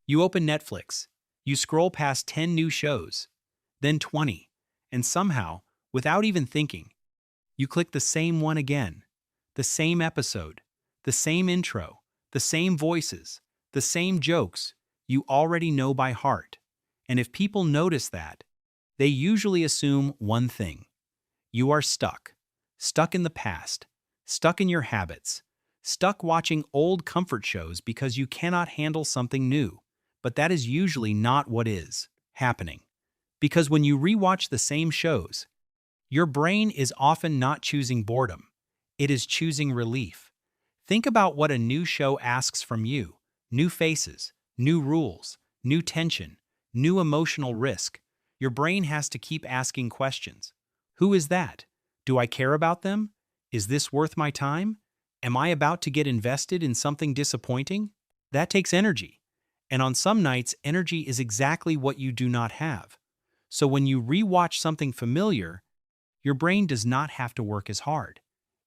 You open Netflix, you scroll past 10 new shows, then 20, and somehow, without even thinking, you click the same one again. The same episode, the same intro, the same voices, the same jokes you already know by heart. And if people notice that, they usually assume one thing. You are stuck. Stuck in the past. Stuck in your habits. Stuck watching old comfort shows because you cannot handle something new. But that is usually not what is happening. Because when you rewatch the same shows, your brain is often not choosing boredom. It is choosing relief. Think about what a new show asks from you. New faces, new rules, new tension, new emotional risk. Your brain has to keep asking questions. Who is that? Do I care about them? Is this worth my time? Am I about to get invested in something disappointing? That takes energy. And on some nights, energy is exactly what you do not have. So when you rewatch something familiar, your brain does not have to work as hard.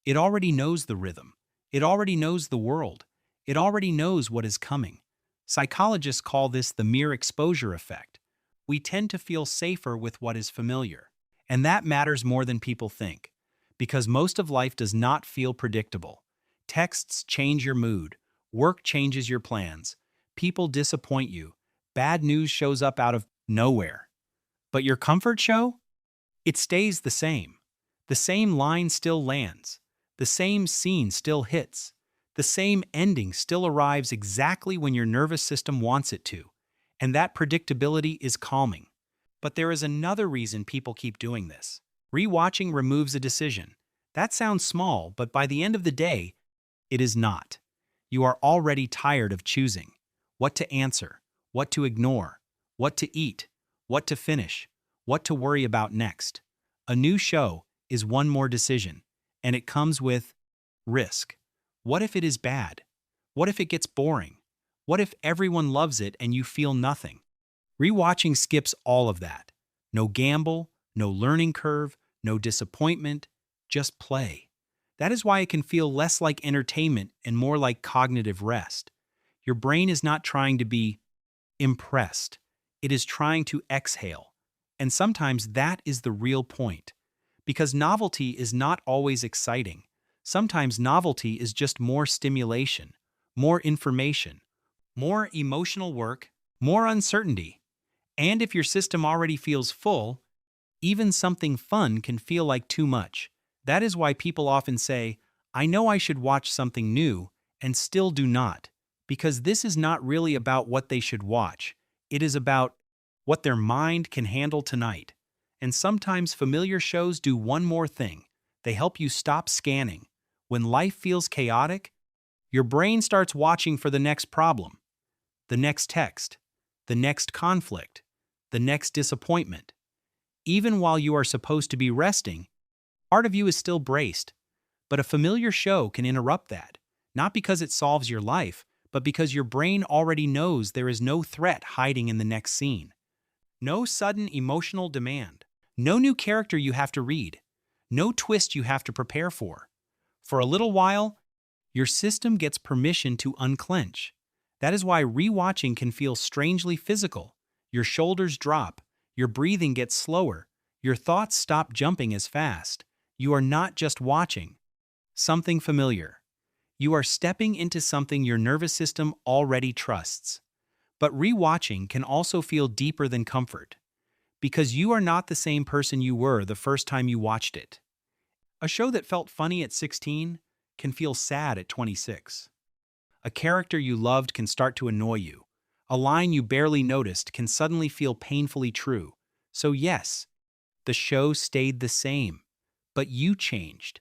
It already knows the rhythm. It already knows the world. It already knows what is coming. Psychologists call this the mere exposure effect. We tend to feel safer with what is familiar. And that matters more than people think. Because most of life does not feel predictable. Texts change your mood. Work changes your plans. People disappoint you. Bad news shows up out of nowhere. But your comfort show? It stays the same. The same line still lands. The same scene still hits. The same ending still arrives exactly when your nervous system wants it to. And that predictability is calming. But there is another reason people keep doing this. Rewatching removes a decision. That sounds small, but by the end of the day, it is not. You are already tired of choosing. What to answer, what to ignore, what to eat, what to finish, what to worry about next. A new show is one more decision, and it comes with risk. What if it is bad? What if it gets boring? What if everyone loves it and you feel nothing? Rewatching skips all of that. No gamble, no learning curve, no disappointment, just play. That is why it can feel less like entertainment and more like cognitive rest. Your brain is not trying to be impressed. It is trying to exhale. And sometimes that is the real point. Because novelty is not always exciting. Sometimes novelty is just more stimulation, more information, more emotional work, more uncertainty. And if your system already feels full, even something fun can feel like too much. That is why people often say, I know I should watch something new, and still do not. Because this is not really about what they should watch. It is about what their mind can handle tonight. And sometimes familiar shows do one more thing. They help you stop scanning. When life feels chaotic, your brain starts watching for the next problem, the next text, the next conflict, the next disappointment. Even while you are supposed to be resting, part of you is still braced. But a familiar show can interrupt that, not because it solves your life, but because your brain already knows there is no threat hiding in the next scene. No sudden emotional demand. No new character you have to read. No twist you have to prepare for. For a little while, your system gets permission to unclench. That is why rewatching can feel strangely physical. Your shoulders drop, your breathing gets slower, your thoughts stop jumping as fast. You are not just watching something familiar. You are stepping into something your nervous system already trusts. But rewatching can also feel deeper than comfort, because you are not the same person you were the first time you watched it. A show that felt funny at 16 can feel sad at 26. A character you loved can start to annoy you. A line you barely noticed can suddenly feel painfully true. So yes, the show stayed the same, but you changed.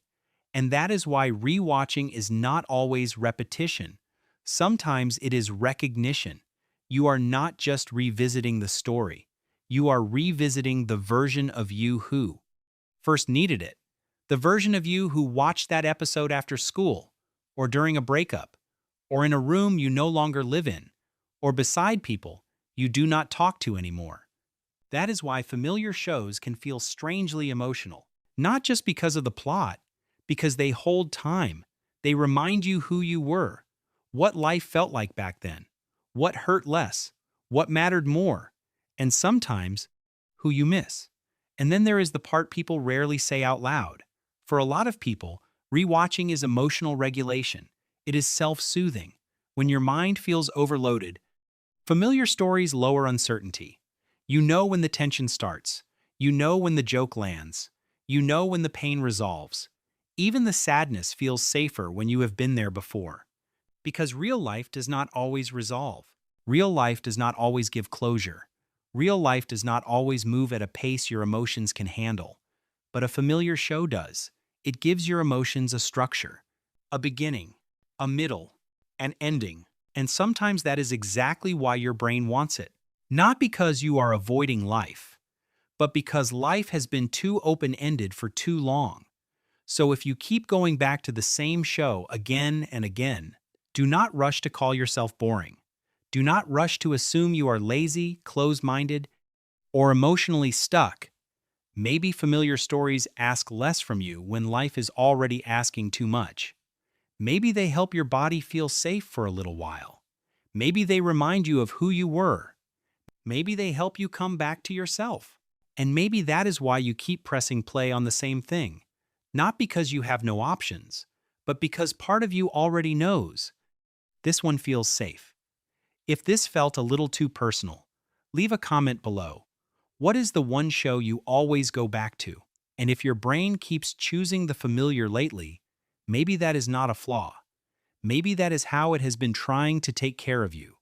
And that is why rewatching is not always repetition. Sometimes it is recognition. You are not just revisiting the story. You are revisiting the version of you who first needed it. The version of you who watched that episode after school, or during a breakup, or in a room you no longer live in, or beside people you do not talk to anymore. That is why familiar shows can feel strangely emotional, not just because of the plot, because they hold time. They remind you who you were, what life felt like back then, what hurt less, what mattered more, and sometimes who you miss. And then there is the part people rarely say out loud. For a lot of people, rewatching is emotional regulation. It is self-soothing. When your mind feels overloaded, familiar stories lower uncertainty. You know when the tension starts. You know when the joke lands. You know when the pain resolves. Even the sadness feels safer when you have been there before. Because real life does not always resolve. Real life does not always give closure. Real life does not always move at a pace your emotions can handle. But a familiar show does. It gives your emotions a structure, a beginning, a middle, an ending. And sometimes that is exactly why your brain wants it. Not because you are avoiding life, but because life has been too open-ended for too long. So if you keep going back to the same show again and again, do not rush to call yourself boring. Do not rush to assume you are lazy, closed-minded, or emotionally stuck. Maybe familiar stories ask less from you when life is already asking too much. Maybe they help your body feel safe for a little while. Maybe they remind you of who you were. Maybe they help you come back to yourself. And maybe that is why you keep pressing play on the same thing. Not because you have no options, but because part of you already knows. This one feels safe. If this felt a little too personal, leave a comment below. What is the one show you always go back to? And if your brain keeps choosing the familiar lately, maybe that is not a flaw. Maybe that is how it has been trying to take care of you.